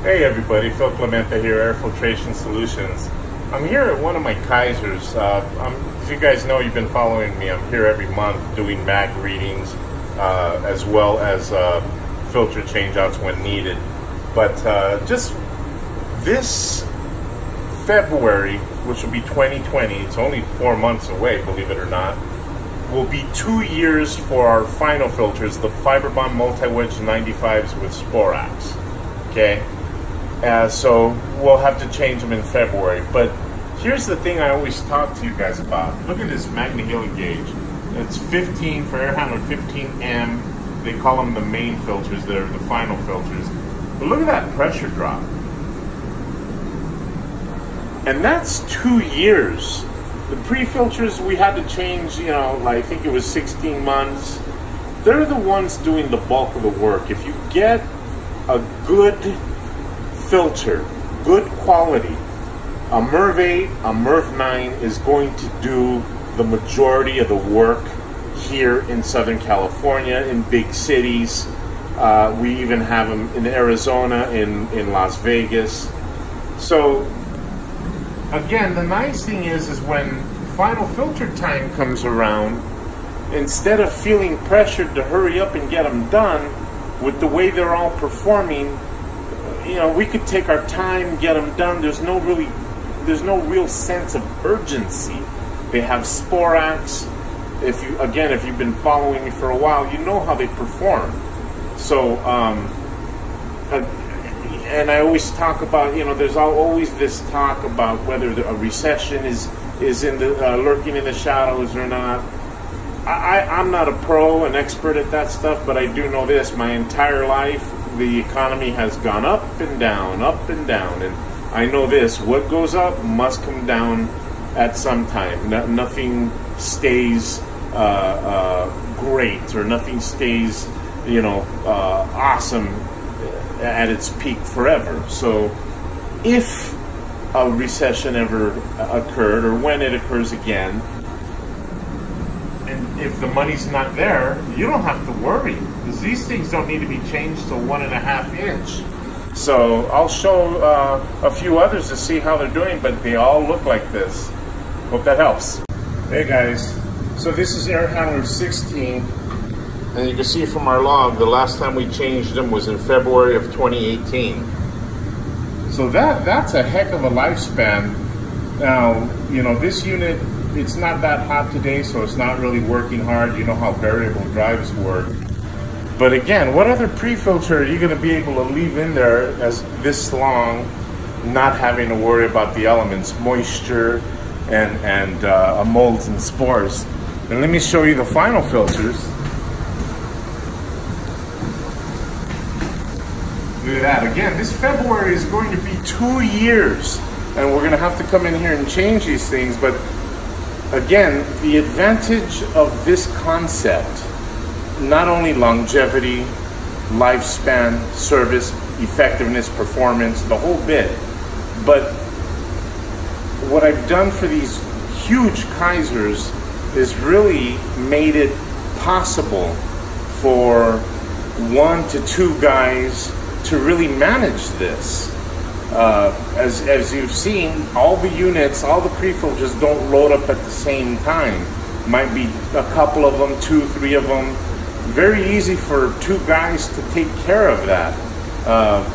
Hey everybody, Phil Clemente here, Air Filtration Solutions. I'm here at one of my Kaisers. As you guys know, you've been following me. I'm here every month doing mag readings as well as filter changeouts when needed. But just this February, which will be 2020, it's only 4 months away, believe it or not, will be 2 years for our final filters, the Fiberbond Multi-Wedge 95s with Spor-Ax. Okay? So we'll have to change them in February. But here's the thing I always talk to you guys about. Look at this Magna-Heli gauge. It's 15 for air handler, 15M. They call them the main filters. They're the final filters. But look at that pressure drop. And that's 2 years. The pre-filters we had to change, you know, like I think it was 16 months. They're the ones doing the bulk of the work. If you get a good filter, good quality, a MERV 8, a MERV 9 is going to do the majority of the work here in Southern California, in big cities. We even have them in Arizona, in Las Vegas. So again, the nice thing is when final filter time comes around, instead of feeling pressured to hurry up and get them done, with the way they're all performing, you know, we could take our time, get them done. There's no real sense of urgency. They have Spor-Ax. If you've been following me for a while, you know how they perform. So, and I always talk about, you know, there's always this talk about whether a recession is in the lurking in the shadows or not. I'm not a pro, an expert at that stuff, but I do know this: my entire life, the economy has gone up and down, and I know this: what goes up must come down at some time. Nothing stays great, or nothing stays, you know, awesome at its peak forever. So if a recession ever occurred, or when it occurs again, and if the money's not there, you don't have to worry, because these things don't need to be changed to 1.5 inch. So I'll show a few others to see how they're doing, but they all look like this. Hope that helps. Hey guys, so this is air handler 16, and you can see from our log, the last time we changed them was in February of 2018. So that's a heck of a lifespan. Now, you know, this unit, it's not that hot today, so it's not really working hard. You know how variable drives work. But again, what other pre-filter are you going to be able to leave in there as this long, not having to worry about the elements, moisture, and molds and spores? And let me show you the final filters. Look at that. Again, this February is going to be 2 years, and we're going to have to come in here and change these things. But again, the advantage of this concept, not only longevity, lifespan, service, effectiveness, performance, the whole bit, but what I've done for these huge Kaisers is really made it possible for 1 to 2 guys to really manage this. As you've seen, all the units, all the pre-filters don't load up at the same time. Might be a couple of them, 2, 3 of them. Very easy for 2 guys to take care of that.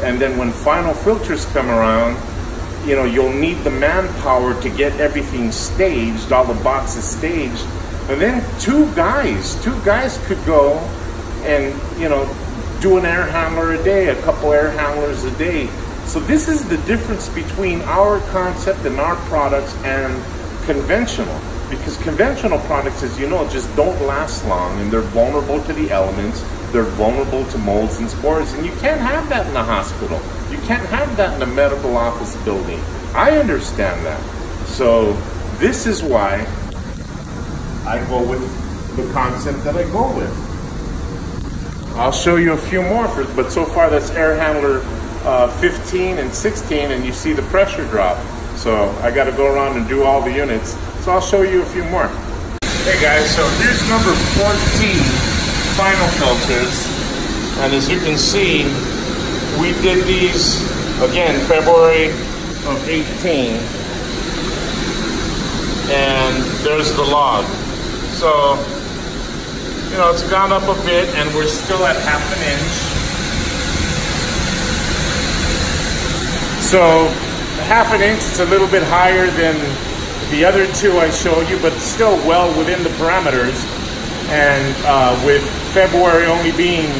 And then when final filters come around, you know, you'll need the manpower to get everything staged, all the boxes staged. And then 2 guys could go and, you know, do an air handler a day, a couple air handlers a day. So this is the difference between our concept and our products and conventional. Because conventional products, as you know, just don't last long, and they're vulnerable to the elements, they're vulnerable to molds and spores, and you can't have that in a hospital. You can't have that in a medical office building. I understand that. So this is why I go with the concept that I go with. I'll show you a few more, but so far that's air handler 15 and 16, and you see the pressure drop. So I got to go around and do all the units. So I'll show you a few more. Hey guys, so here's number 14 final filters, and as you can see, we did these Again, February of 18. And there's the log. So, you know, it's gone up a bit and we're still at 1/2 inch. So, 1/2 inch is a little bit higher than the other two I showed you, but still well within the parameters. And with February only being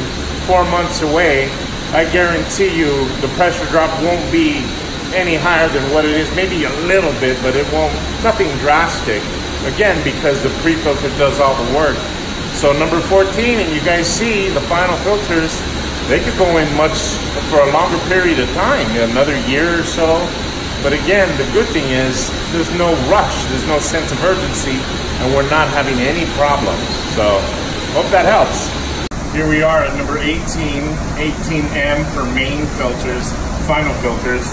4 months away, I guarantee you the pressure drop won't be any higher than what it is. Maybe a little bit, but it won't, nothing drastic. Again, because the pre-filter does all the work. So number 14, and you guys see the final filters, they could go in much for a longer period of time, another year or so. But again, the good thing is there's no rush, there's no sense of urgency, and we're not having any problems. So hope that helps. Here we are at number 18, 18M for main filters, final filters.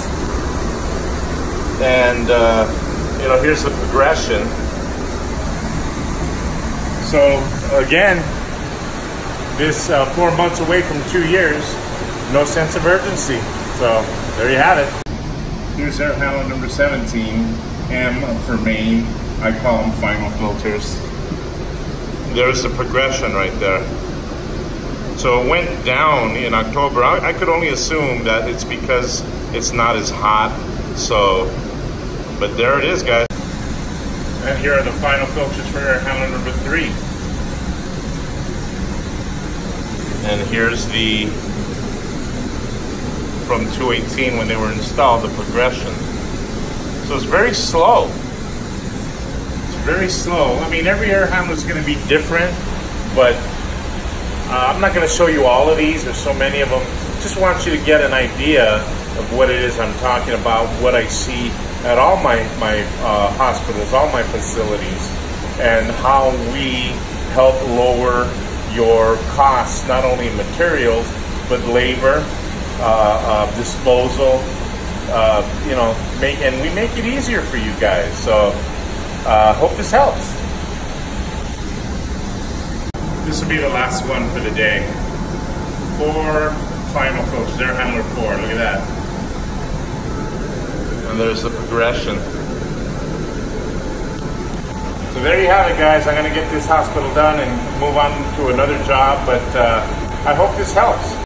And you know, here's the progression. So again, this 4 months away from 2 years, no sense of urgency. So there you have it. Here's air handler number 17, M for main. I call them final filters. There's the progression right there. So it went down in October. I could only assume that it's because it's not as hot. So, but there it is, guys. And here are the final filters for air handler number 3. And here's the, from 218 when they were installed, the progression. So it's very slow. It's very slow. I mean, every air handler is going to be different, but I'm not going to show you all of these. There's so many of them. Just want you to get an idea of what it is I'm talking about, what I see at all my hospitals, all my facilities, and how we help lower your costs, not only in materials, but labor, disposal, you know, and we make it easier for you guys. So hope this helps. This will be the last one for the day. 4 final filters, air handler 4, look at that. And there's the progression. So there you have it, guys. I'm gonna get this hospital done and move on to another job, but I hope this helps.